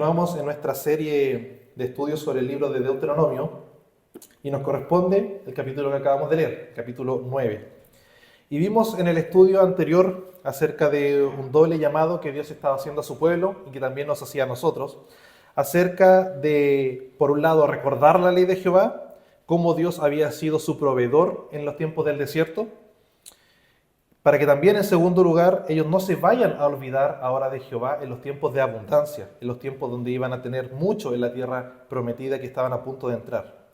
Continuamos en nuestra serie de estudios sobre el libro de Deuteronomio y nos corresponde el capítulo que acabamos de leer, capítulo 9. Y vimos en el estudio anterior acerca de un doble llamado que Dios estaba haciendo a su pueblo y que también nos hacía a nosotros, acerca de, por un lado, recordar la ley de Jehová, cómo Dios había sido su proveedor en los tiempos del desierto, para que también, en segundo lugar, ellos no se vayan a olvidar ahora de Jehová en los tiempos de abundancia, en los tiempos donde iban a tener mucho en la tierra prometida que estaban a punto de entrar.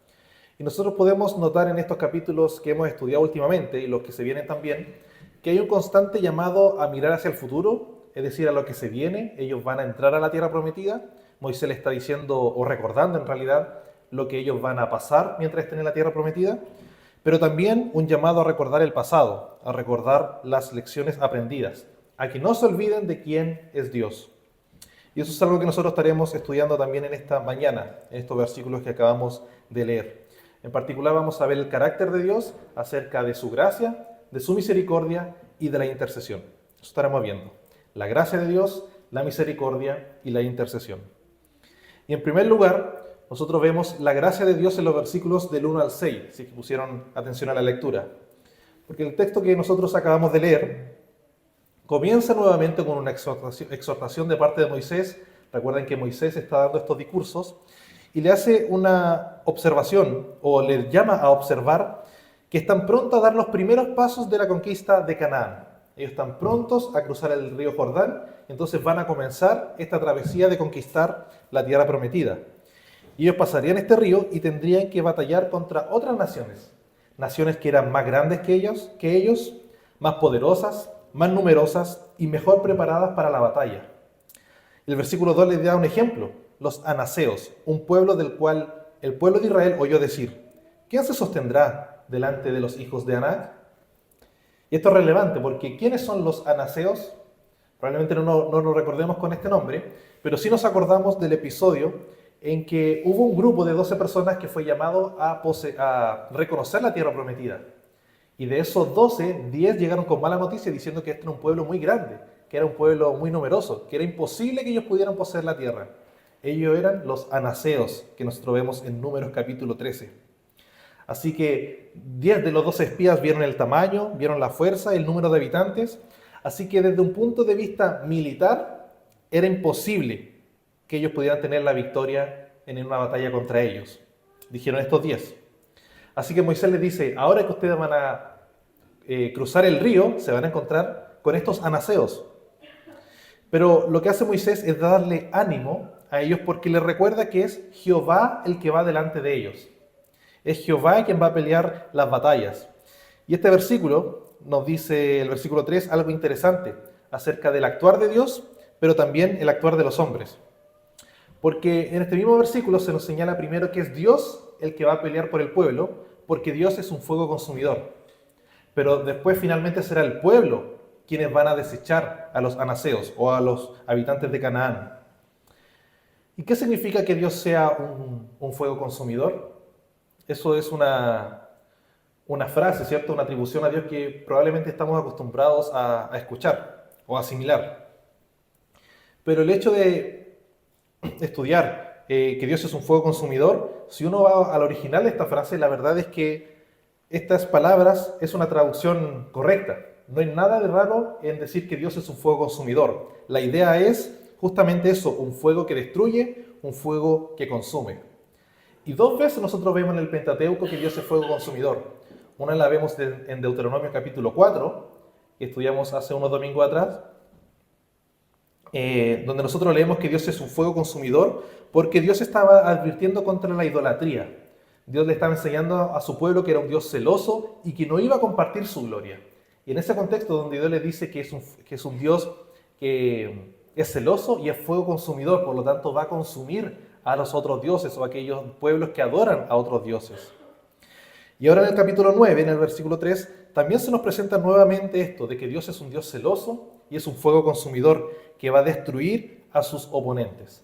Y nosotros podemos notar en estos capítulos que hemos estudiado últimamente, y los que se vienen también, que hay un constante llamado a mirar hacia el futuro, es decir, a lo que se viene. Ellos van a entrar a la tierra prometida. Moisés le está diciendo, o recordando en realidad, lo que ellos van a pasar mientras estén en la tierra prometida. Pero también un llamado a recordar el pasado, a recordar las lecciones aprendidas, a que no se olviden de quién es Dios. Y eso es algo que nosotros estaremos estudiando también en esta mañana, en estos versículos que acabamos de leer. En particular vamos a ver el carácter de Dios acerca de su gracia, de su misericordia y de la intercesión. Eso estaremos viendo. La gracia de Dios, la misericordia y la intercesión. Y en primer lugar, nosotros vemos la gracia de Dios en los versículos del 1 al 6, si pusieron atención a la lectura. Porque el texto que nosotros acabamos de leer comienza nuevamente con una exhortación de parte de Moisés. Recuerden que Moisés está dando estos discursos y le hace una observación, o le llama a observar, que están prontos a dar los primeros pasos de la conquista de Canaán. Ellos están prontos a cruzar el río Jordán, entonces van a comenzar esta travesía de conquistar la tierra prometida. Y ellos pasarían este río y tendrían que batallar contra otras naciones. Naciones que eran más grandes que ellos, más poderosas, más numerosas y mejor preparadas para la batalla. El versículo 2 les da un ejemplo, los anaseos, un pueblo del cual el pueblo de Israel oyó decir, ¿quién se sostendrá delante de los hijos de Anac? Y esto es relevante porque ¿quiénes son los anaseos? Probablemente no lo recordemos con este nombre, pero sí nos acordamos del episodio en que hubo un grupo de 12 personas que fue llamado a reconocer la tierra prometida. Y de esos 12, 10 llegaron con mala noticia diciendo que este era un pueblo muy grande, que era un pueblo muy numeroso, que era imposible que ellos pudieran poseer la tierra. Ellos eran los anaseos, que nosotros vemos en Números capítulo 13. Así que 10 de los 12 espías vieron el tamaño, vieron la fuerza, el número de habitantes. Así que desde un punto de vista militar, era imposible que ellos pudieran tener la victoria en una batalla contra ellos. Dijeron estos 10. Así que Moisés les dice, ahora que ustedes van a cruzar el río, se van a encontrar con estos anaseos. Pero lo que hace Moisés es darle ánimo a ellos porque les recuerda que es Jehová el que va delante de ellos. Es Jehová quien va a pelear las batallas. Y este versículo nos dice, el versículo 3, algo interesante acerca del actuar de Dios, pero también el actuar de los hombres. Porque en este mismo versículo se nos señala primero que es Dios el que va a pelear por el pueblo, porque Dios es un fuego consumidor. Pero después finalmente será el pueblo quienes van a desechar a los anaseos o a los habitantes de Canaán. ¿Y qué significa que Dios sea un fuego consumidor? Eso es una frase, ¿cierto? Una atribución a Dios que probablemente estamos acostumbrados a escuchar o a asimilar. Pero el hecho de estudiar que Dios es un fuego consumidor, si uno va al original de esta frase, la verdad es que estas palabras es una traducción correcta. No hay nada de raro en decir que Dios es un fuego consumidor. La idea es justamente eso, un fuego que destruye, un fuego que consume. Y 2 veces nosotros vemos en el Pentateuco que Dios es fuego consumidor. Una la vemos en Deuteronomio capítulo 4, que estudiamos hace unos domingos atrás, donde nosotros leemos que Dios es un fuego consumidor porque Dios estaba advirtiendo contra la idolatría. Dios le estaba enseñando a su pueblo que era un Dios celoso y que no iba a compartir su gloria. Y en ese contexto donde Dios le dice que es un Dios que es celoso y es fuego consumidor, por lo tanto va a consumir a los otros dioses o a aquellos pueblos que adoran a otros dioses. Y ahora en el capítulo 9, en el versículo 3, también se nos presenta nuevamente esto, de que Dios es un Dios celoso y es un fuego consumidor que va a destruir a sus oponentes.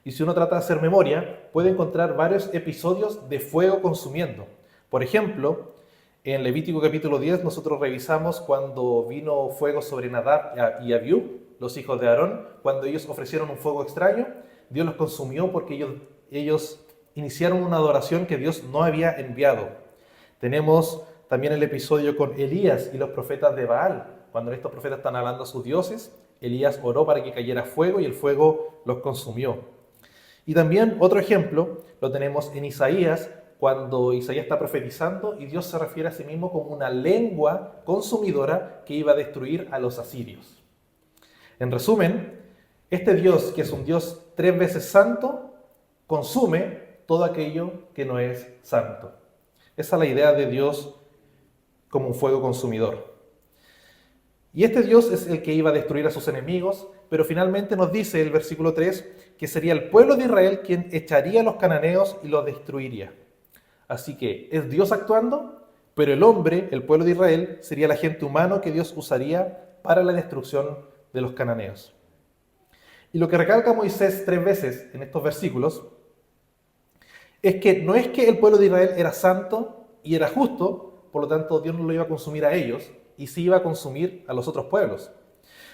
Y si uno trata de hacer memoria, puede encontrar varios episodios de fuego consumiendo. Por ejemplo, en Levítico capítulo 10 nosotros revisamos cuando vino fuego sobre Nadab y Abiú, los hijos de Aarón, cuando ellos ofrecieron un fuego extraño. Dios los consumió porque ellos iniciaron una adoración que Dios no había enviado. Tenemos también el episodio con Elías y los profetas de Baal. Cuando estos profetas están hablando a sus dioses, Elías oró para que cayera fuego y el fuego los consumió. Y también otro ejemplo lo tenemos en Isaías, cuando Isaías está profetizando y Dios se refiere a sí mismo como una lengua consumidora que iba a destruir a los asirios. En resumen, este Dios, que es un Dios 3 veces santo, consume todo aquello que no es santo. Esa es la idea de Dios como un fuego consumidor. Y este Dios es el que iba a destruir a sus enemigos, pero finalmente nos dice el versículo 3 que sería el pueblo de Israel quien echaría a los cananeos y los destruiría. Así que es Dios actuando, pero el hombre, el pueblo de Israel, sería el agente humano que Dios usaría para la destrucción de los cananeos. Y lo que recalca Moisés 3 veces en estos versículos es que no es que el pueblo de Israel era santo y era justo, por lo tanto Dios no lo iba a consumir a ellos y sí iba a consumir a los otros pueblos,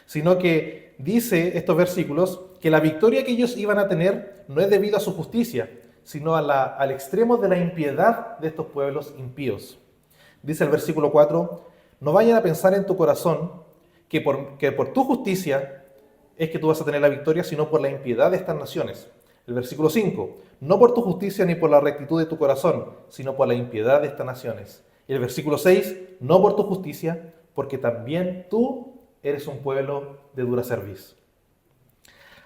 sino que dice estos versículos que la victoria que ellos iban a tener no es debido a su justicia, sino al extremo de la impiedad de estos pueblos impíos. Dice el versículo 4, no vayan a pensar en tu corazón que por tu justicia es que tú vas a tener la victoria, sino por la impiedad de estas naciones. El versículo 5, no por tu justicia ni por la rectitud de tu corazón, sino por la impiedad de estas naciones. Y el versículo 6, no por tu justicia, porque también tú eres un pueblo de dura cerviz.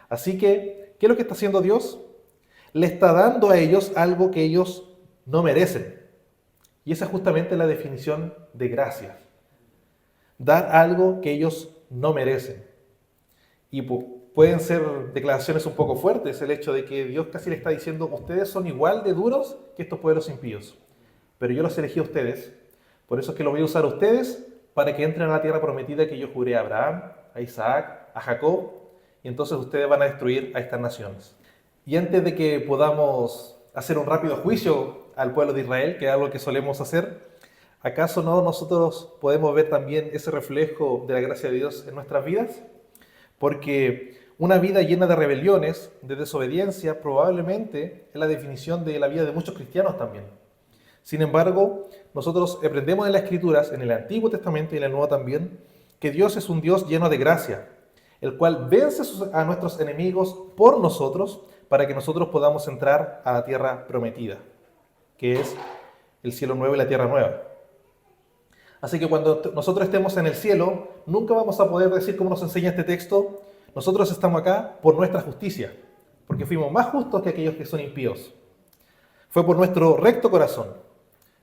Así que, ¿qué es lo que está haciendo Dios? Le está dando a ellos algo que ellos no merecen. Y esa es justamente la definición de gracia. Dar algo que ellos no merecen. Y pueden ser declaraciones un poco fuertes, el hecho de que Dios casi le está diciendo, ustedes son igual de duros que estos pueblos impíos, pero yo los elegí a ustedes, por eso es que los voy a usar a ustedes para que entren a la tierra prometida que yo juré a Abraham, a Isaac, a Jacob, y entonces ustedes van a destruir a estas naciones. Y antes de que podamos hacer un rápido juicio al pueblo de Israel, que es algo que solemos hacer, ¿acaso no nosotros podemos ver también ese reflejo de la gracia de Dios en nuestras vidas? Porque una vida llena de rebeliones, de desobediencia, probablemente es la definición de la vida de muchos cristianos también. Sin embargo, nosotros aprendemos en las Escrituras, en el Antiguo Testamento y en el Nuevo también, que Dios es un Dios lleno de gracia, el cual vence a nuestros enemigos por nosotros para que nosotros podamos entrar a la tierra prometida, que es el cielo nuevo y la tierra nueva. Así que cuando nosotros estemos en el cielo, nunca vamos a poder decir, como nos enseña este texto, nosotros estamos acá por nuestra justicia, porque fuimos más justos que aquellos que son impíos. Fue por nuestro recto corazón.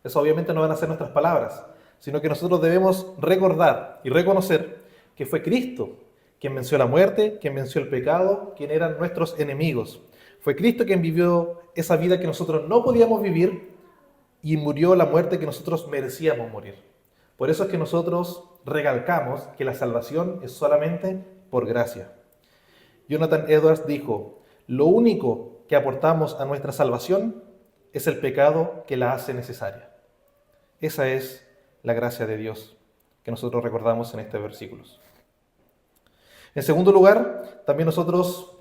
Eso obviamente no van a ser nuestras palabras, sino que nosotros debemos recordar y reconocer que fue Cristo quien venció la muerte, quien venció el pecado, quien eran nuestros enemigos. Fue Cristo quien vivió esa vida que nosotros no podíamos vivir y murió la muerte que nosotros merecíamos morir. Por eso es que nosotros recalcamos que la salvación es solamente por gracia. Jonathan Edwards dijo, lo único que aportamos a nuestra salvación es el pecado que la hace necesaria. Esa es la gracia de Dios que nosotros recordamos en estos versículos. En segundo lugar, también nosotros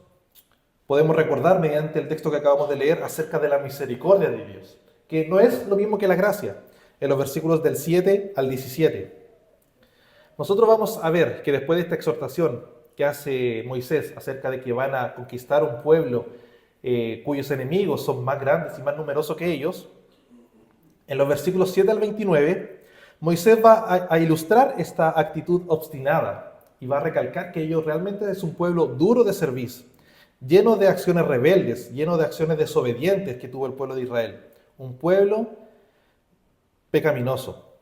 podemos recordar mediante el texto que acabamos de leer acerca de la misericordia de Dios, que no es lo mismo que la gracia, en los versículos del 7 al 17. Nosotros vamos a ver que después de esta exhortación que hace Moisés acerca de que van a conquistar un pueblo cuyos enemigos son más grandes y más numerosos que ellos, en los versículos 7 al 29, Moisés va a ilustrar esta actitud obstinada y va a recalcar que ellos realmente es un pueblo duro de cerviz, lleno de acciones rebeldes, lleno de acciones desobedientes que tuvo el pueblo de Israel. Un pueblo pecaminoso.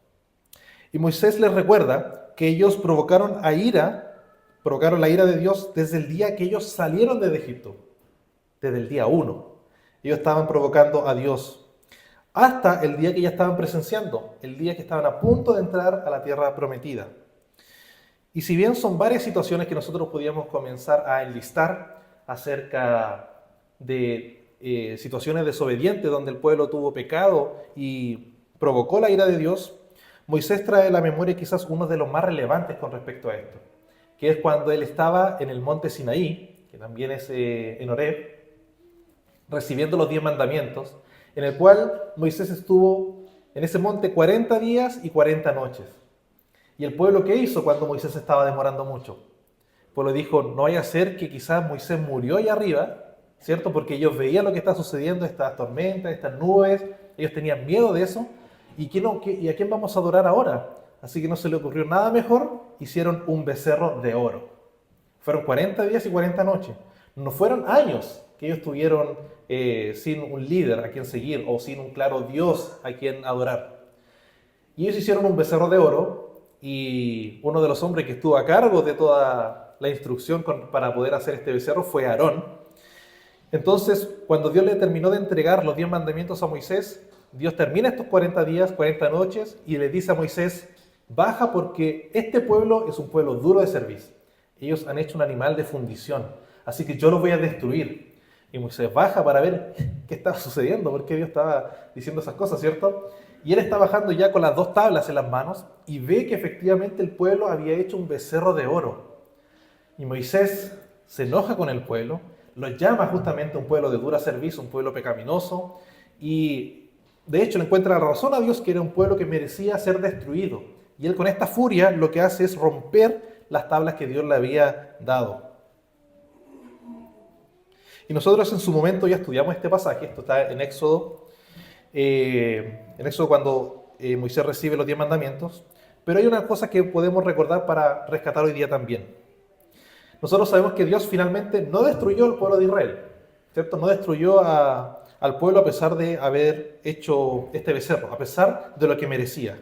Y Moisés les recuerda que ellos provocaron la ira de Dios desde el día que ellos salieron de Egipto, desde el día 1. Ellos estaban provocando a Dios hasta el día que ya estaban presenciando, el día que estaban a punto de entrar a la tierra prometida. Y si bien son varias situaciones que nosotros podíamos comenzar a enlistar acerca de situaciones desobedientes donde el pueblo tuvo pecado y provocó la ira de Dios, Moisés trae a la memoria quizás uno de los más relevantes con respecto a esto, que es cuando él estaba en el monte Sinaí, que también es en Horeb, recibiendo los 10 mandamientos, en el cual Moisés estuvo en ese monte 40 días y 40 noches. ¿Y el pueblo qué hizo cuando Moisés estaba demorando mucho? El pueblo dijo, no vaya a ser que quizás Moisés murió allá arriba, ¿cierto? Porque ellos veían lo que está sucediendo, estas tormentas, estas nubes, ellos tenían miedo de eso. ¿Y a quién vamos a adorar ahora? Así que no se le ocurrió nada mejor, hicieron un becerro de oro. Fueron 40 días y 40 noches. No fueron años que ellos estuvieron sin un líder a quien seguir o sin un claro Dios a quien adorar. Y ellos hicieron un becerro de oro y uno de los hombres que estuvo a cargo de toda la instrucción para poder hacer este becerro fue Aarón. Entonces, cuando Dios le terminó de entregar los 10 mandamientos a Moisés, Dios termina estos 40 días, 40 noches y le dice a Moisés, baja porque este pueblo es un pueblo duro de servicio. Ellos han hecho un animal de fundición, así que yo los voy a destruir. Y Moisés baja para ver qué estaba sucediendo, por qué Dios estaba diciendo esas cosas, ¿cierto? Y él está bajando ya con las 2 tablas en las manos y ve que efectivamente el pueblo había hecho un becerro de oro. Y Moisés se enoja con el pueblo, lo llama justamente un pueblo de dura servicio, un pueblo pecaminoso, y de hecho le encuentra la razón a Dios que era un pueblo que merecía ser destruido. Y él con esta furia lo que hace es romper las tablas que Dios le había dado. Y nosotros en su momento ya estudiamos este pasaje, esto está en Éxodo cuando Moisés recibe los 10 mandamientos, pero hay una cosa que podemos recordar para rescatar hoy día también. Nosotros sabemos que Dios finalmente no destruyó al pueblo de Israel, ¿cierto? No destruyó al pueblo a pesar de haber hecho este becerro, a pesar de lo que merecía.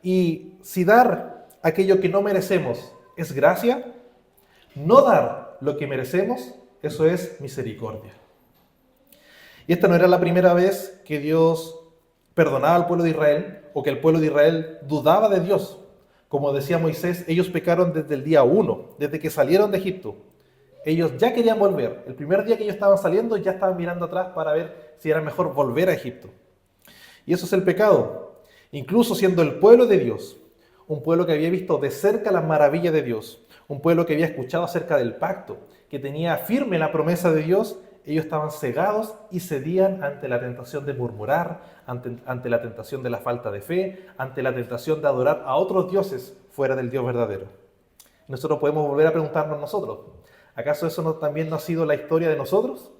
Y si dar aquello que no merecemos es gracia, no dar lo que merecemos, eso es misericordia. Y esta no era la primera vez que Dios perdonaba al pueblo de Israel o que el pueblo de Israel dudaba de Dios. Como decía Moisés, ellos pecaron desde el día 1, desde que salieron de Egipto. Ellos ya querían volver. El primer día que ellos estaban saliendo ya estaban mirando atrás para ver si era mejor volver a Egipto. Y eso es el pecado. Incluso siendo el pueblo de Dios, un pueblo que había visto de cerca las maravillas de Dios, un pueblo que había escuchado acerca del pacto, que tenía firme la promesa de Dios, ellos estaban cegados y cedían ante la tentación de murmurar, ante la tentación de la falta de fe, ante la tentación de adorar a otros dioses fuera del Dios verdadero. Nosotros podemos volver a preguntarnos nosotros, ¿acaso eso también no ha sido la historia de nosotros?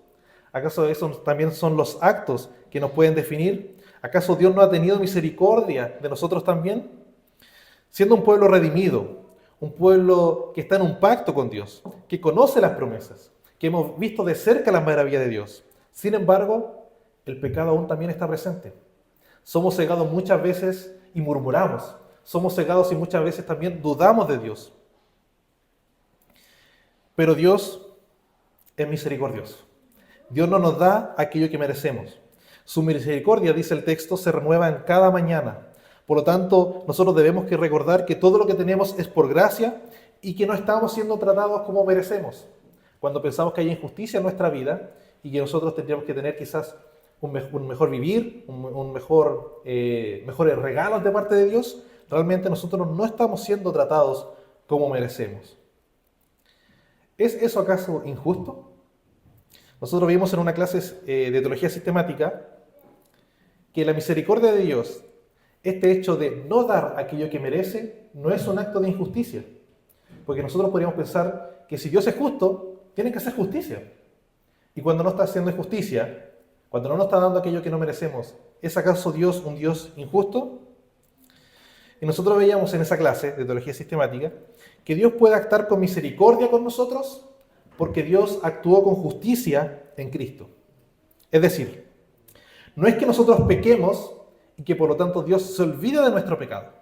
¿Acaso esos también son los actos que nos pueden definir? ¿Acaso Dios no ha tenido misericordia de nosotros también? Siendo un pueblo redimido, un pueblo que está en un pacto con Dios, que conoce las promesas, que hemos visto de cerca las maravillas de Dios. Sin embargo, el pecado aún también está presente. Somos cegados muchas veces y murmuramos. Somos cegados y muchas veces también dudamos de Dios. Pero Dios es misericordioso. Dios no nos da aquello que merecemos. Su misericordia, dice el texto, se renueva en cada mañana. Por lo tanto, nosotros debemos que recordar que todo lo que tenemos es por gracia y que no estamos siendo tratados como merecemos. Cuando pensamos que hay injusticia en nuestra vida y que nosotros tendríamos que tener quizás un mejor vivir, mejores regalos de parte de Dios, realmente nosotros no estamos siendo tratados como merecemos. ¿Es eso acaso injusto? Nosotros vimos en una clase de teología sistemática que la misericordia de Dios, este hecho de no dar aquello que merece, no es un acto de injusticia. Porque nosotros podríamos pensar que si Dios es justo, tiene que hacer justicia. Y cuando no está haciendo justicia, cuando no nos está dando aquello que no merecemos, ¿es acaso Dios un Dios injusto? Y nosotros veíamos en esa clase de teología sistemática que Dios puede actuar con misericordia con nosotros porque Dios actuó con justicia en Cristo. Es decir, no es que nosotros pequemos y que por lo tanto Dios se olvide de nuestro pecado.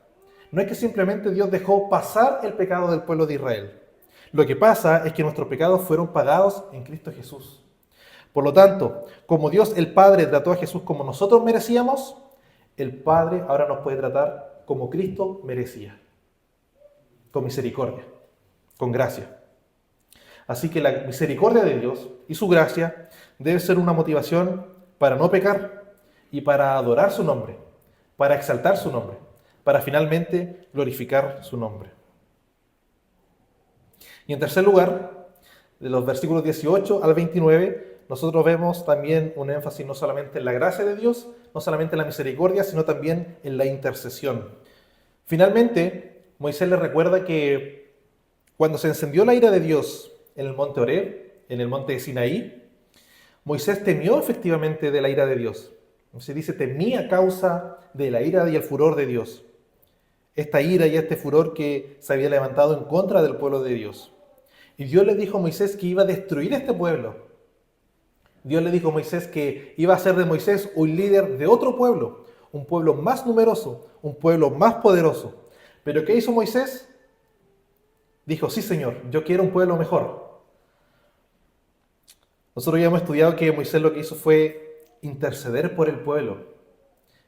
No es que simplemente Dios dejó pasar el pecado del pueblo de Israel. Lo que pasa es que nuestros pecados fueron pagados en Cristo Jesús. Por lo tanto, como Dios el Padre trató a Jesús como nosotros merecíamos, el Padre ahora nos puede tratar como Cristo merecía. Con misericordia, con gracia. Así que la misericordia de Dios y su gracia debe ser una motivación para no pecar y para adorar su nombre, para exaltar su nombre, para finalmente glorificar su nombre. Y en tercer lugar, de los versículos 18 al 29, nosotros vemos también un énfasis no solamente en la gracia de Dios, no solamente en la misericordia, sino también en la intercesión. Finalmente, Moisés les recuerda que cuando se encendió la ira de Dios en el monte Horeb, en el monte de Sinaí, Moisés temió efectivamente de la ira de Dios. Se dice, temía a causa de la ira y el furor de Dios. Esta ira y este furor que se había levantado en contra del pueblo de Dios. Y Dios le dijo a Moisés que iba a destruir este pueblo. Dios le dijo a Moisés que iba a hacer de Moisés un líder de otro pueblo, un pueblo más numeroso, un pueblo más poderoso. ¿Pero qué hizo Moisés? Dijo, sí Señor, yo quiero un pueblo mejor. Nosotros ya hemos estudiado que Moisés lo que hizo fue interceder por el pueblo.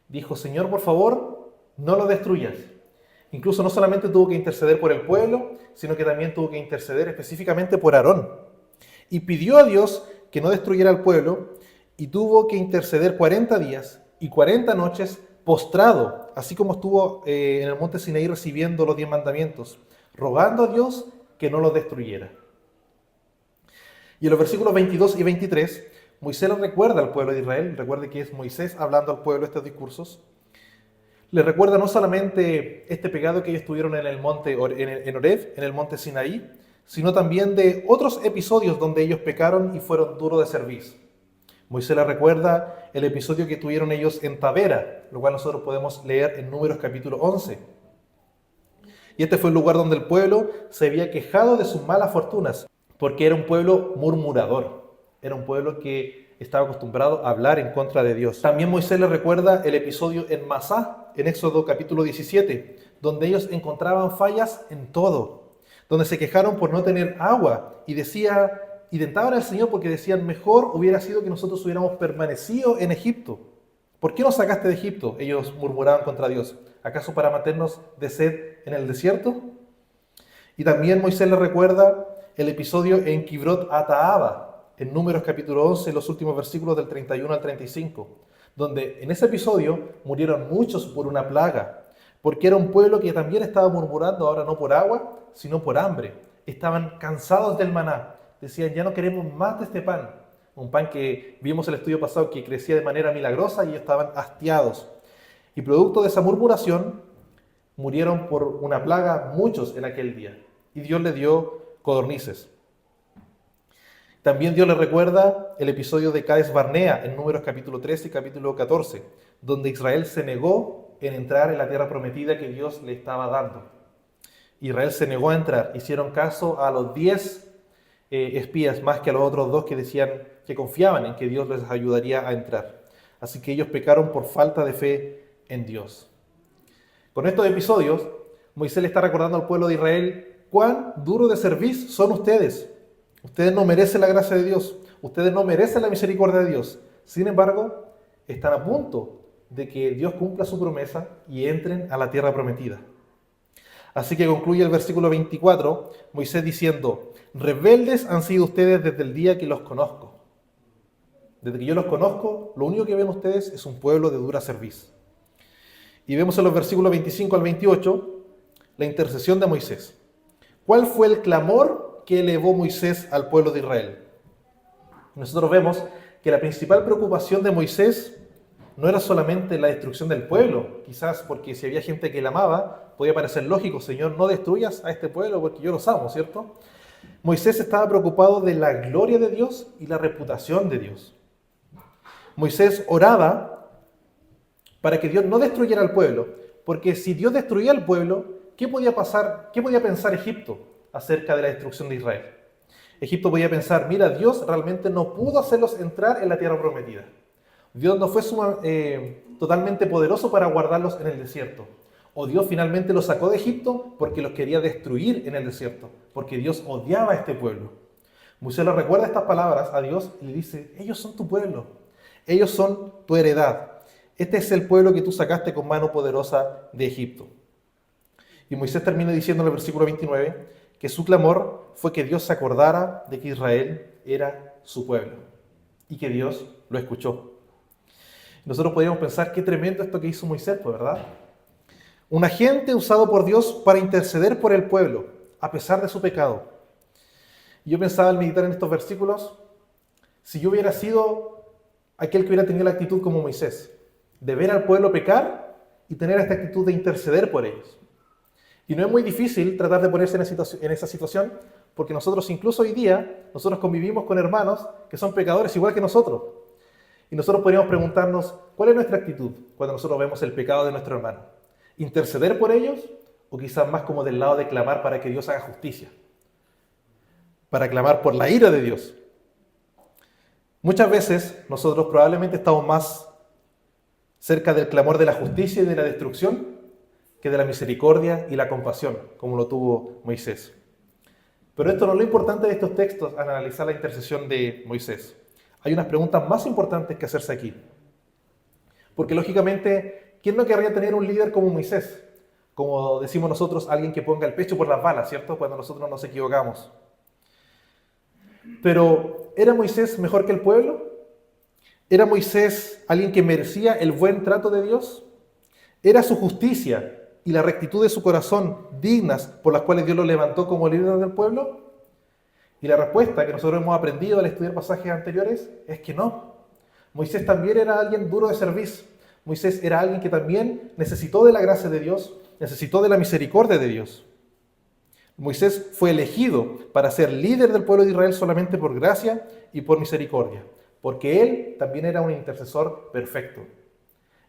Dijo, Señor, por favor, no lo destruyas. Incluso no solamente tuvo que interceder por el pueblo, sino que también tuvo que interceder específicamente por Aarón. Y pidió a Dios que no destruyera al pueblo y tuvo que interceder 40 días y 40 noches postrado, así como estuvo en el monte Sinaí recibiendo los 10 mandamientos, rogando a Dios que no los destruyera. Y en los versículos 22 y 23, Moisés le recuerda al pueblo de Israel, recuerde que es Moisés hablando al pueblo estos discursos, le recuerda no solamente este pecado que ellos tuvieron en el monte en Horeb, en el monte Sinaí, sino también de otros episodios donde ellos pecaron y fueron duros de cerviz. Moisés le recuerda el episodio que tuvieron ellos en Tabera, lo cual nosotros podemos leer en Números capítulo 11. Y este fue el lugar donde el pueblo se había quejado de sus malas fortunas, porque era un pueblo murmurador, era un pueblo que estaba acostumbrado a hablar en contra de Dios. También Moisés le recuerda el episodio en Masá, en Éxodo capítulo 17, donde ellos encontraban fallas en todo, donde se quejaron por no tener agua y tentaban al Señor porque decían, mejor hubiera sido que nosotros hubiéramos permanecido en Egipto. ¿Por qué nos sacaste de Egipto? Ellos murmuraban contra Dios. ¿Acaso para matarnos de sed en el desierto? Y también Moisés le recuerda el episodio en Kibrot Ataaba, en Números capítulo 11, los últimos versículos del 31 al 35, donde en ese episodio murieron muchos por una plaga, porque era un pueblo que también estaba murmurando ahora no por agua, sino por hambre. Estaban cansados del maná, decían ya no queremos más de este pan, un pan que vimos en el estudio pasado que crecía de manera milagrosa y ellos estaban hastiados. Y producto de esa murmuración, murieron por una plaga muchos en aquel día, y Dios le dio codornices. También Dios le recuerda el episodio de Cades Barnea en Números capítulo 13 y capítulo 14, donde Israel se negó en entrar en la tierra prometida que Dios le estaba dando. Israel se negó a entrar, hicieron caso a los 10 espías más que a los otros 2 que decían que confiaban en que Dios les ayudaría a entrar. Así que ellos pecaron por falta de fe en Dios. Con estos episodios, Moisés le está recordando al pueblo de Israel cuán duro de cerviz son ustedes. Ustedes no merecen la gracia de Dios, ustedes no merecen la misericordia de Dios. Sin embargo, están a punto de que Dios cumpla su promesa y entren a la tierra prometida. Así que concluye el versículo 24, Moisés diciendo, rebeldes han sido ustedes desde el día que los conozco. Desde que yo los conozco, lo único que ven ustedes es un pueblo de dura cerviz. Y vemos en los versículos 25 al 28 la intercesión de Moisés. ¿Cuál fue el clamor que elevó Moisés al pueblo de Israel? Nosotros vemos que la principal preocupación de Moisés no era solamente la destrucción del pueblo, quizás porque si había gente que la amaba, podía parecer lógico, Señor, no destruyas a este pueblo porque yo los amo, ¿cierto? Moisés estaba preocupado de la gloria de Dios y la reputación de Dios. Moisés oraba para que Dios no destruyera al pueblo, porque si Dios destruía al pueblo, ¿qué podía pasar? ¿Qué podía pensar Egipto acerca de la destrucción de Israel? Egipto podía pensar, mira, Dios realmente no pudo hacerlos entrar en la tierra prometida. Dios no fue totalmente poderoso para guardarlos en el desierto. O Dios finalmente los sacó de Egipto porque los quería destruir en el desierto, porque Dios odiaba a este pueblo. Moisés le recuerda estas palabras a Dios y le dice, ellos son tu pueblo, ellos son tu heredad. Este es el pueblo que tú sacaste con mano poderosa de Egipto. Y Moisés termina diciendo en el versículo 29 que su clamor fue que Dios se acordara de que Israel era su pueblo y que Dios lo escuchó. Nosotros podríamos pensar qué tremendo esto que hizo Moisés, pues, ¿verdad? Un agente usado por Dios para interceder por el pueblo, a pesar de su pecado. Y yo pensaba al meditar en estos versículos, si yo hubiera sido aquel que hubiera tenido la actitud como Moisés, de ver al pueblo pecar y tener esta actitud de interceder por ellos. Y no es muy difícil tratar de ponerse en esa situación, porque nosotros incluso hoy día, nosotros convivimos con hermanos que son pecadores igual que nosotros. Y nosotros podríamos preguntarnos, ¿cuál es nuestra actitud cuando nosotros vemos el pecado de nuestro hermano? ¿Interceder por ellos? ¿O quizás más como del lado de clamar para que Dios haga justicia? Para clamar por la ira de Dios. Muchas veces nosotros probablemente estamos más cerca del clamor de la justicia y de la destrucción que de la misericordia y la compasión, como lo tuvo Moisés. Pero esto no es lo importante de estos textos al analizar la intercesión de Moisés. Hay unas preguntas más importantes que hacerse aquí. Porque lógicamente, ¿quién no querría tener un líder como Moisés? Como decimos nosotros, alguien que ponga el pecho por las balas, ¿cierto? Cuando nosotros nos equivocamos. Pero, ¿era Moisés mejor que el pueblo? ¿Era Moisés alguien que merecía el buen trato de Dios? ¿Era su justicia y la rectitud de su corazón dignas por las cuales Dios lo levantó como líder del pueblo? Y la respuesta que nosotros hemos aprendido al estudiar pasajes anteriores es que no. Moisés también era alguien duro de servicio. Moisés era alguien que también necesitó de la gracia de Dios, necesitó de la misericordia de Dios. Moisés fue elegido para ser líder del pueblo de Israel solamente por gracia y por misericordia, porque él también era un intercesor perfecto.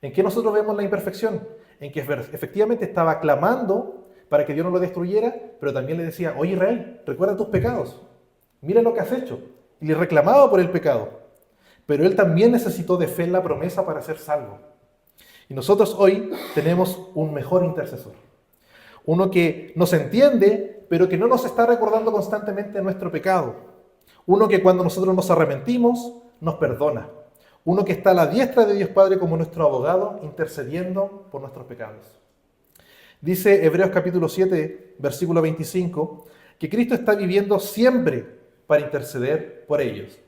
¿En qué nosotros vemos la imperfección? En que efectivamente estaba clamando para que Dios no lo destruyera, pero también le decía, oye Israel, recuerda tus pecados, mira lo que has hecho. Y le reclamaba por el pecado. Pero él también necesitó de fe en la promesa para ser salvo. Y nosotros hoy tenemos un mejor intercesor. Uno que nos entiende, pero que no nos está recordando constantemente nuestro pecado. Uno que cuando nosotros nos arrepentimos, nos perdona. Uno que está a la diestra de Dios Padre como nuestro abogado, intercediendo por nuestros pecados. Dice Hebreos capítulo 7, versículo 25, que Cristo está viviendo siempre para interceder por ellos.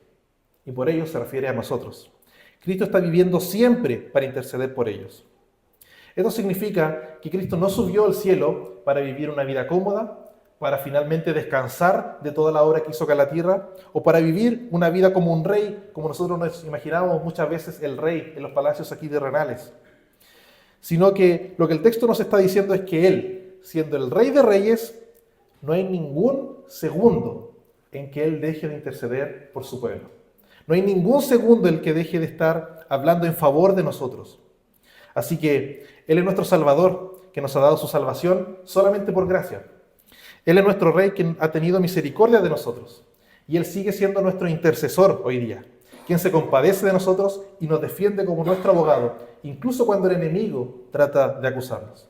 Y por ellos se refiere a nosotros. Cristo está viviendo siempre para interceder por ellos. Esto significa que Cristo no subió al cielo para vivir una vida cómoda, para finalmente descansar de toda la obra que hizo acá en la tierra, o para vivir una vida como un rey, como nosotros nos imaginábamos muchas veces el rey en los palacios aquí terrenales. Sino que lo que el texto nos está diciendo es que Él, siendo el Rey de Reyes, no hay ningún segundo en que Él deje de interceder por su pueblo. No hay ningún segundo en que deje de estar hablando en favor de nosotros. Así que Él es nuestro Salvador, que nos ha dado su salvación solamente por gracia. Él es nuestro Rey, quien ha tenido misericordia de nosotros. Y Él sigue siendo nuestro intercesor hoy día, quien se compadece de nosotros y nos defiende como nuestro abogado, incluso cuando el enemigo trata de acusarnos.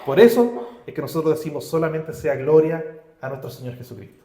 Por eso es que nosotros decimos solamente sea gloria a nuestro Señor Jesucristo.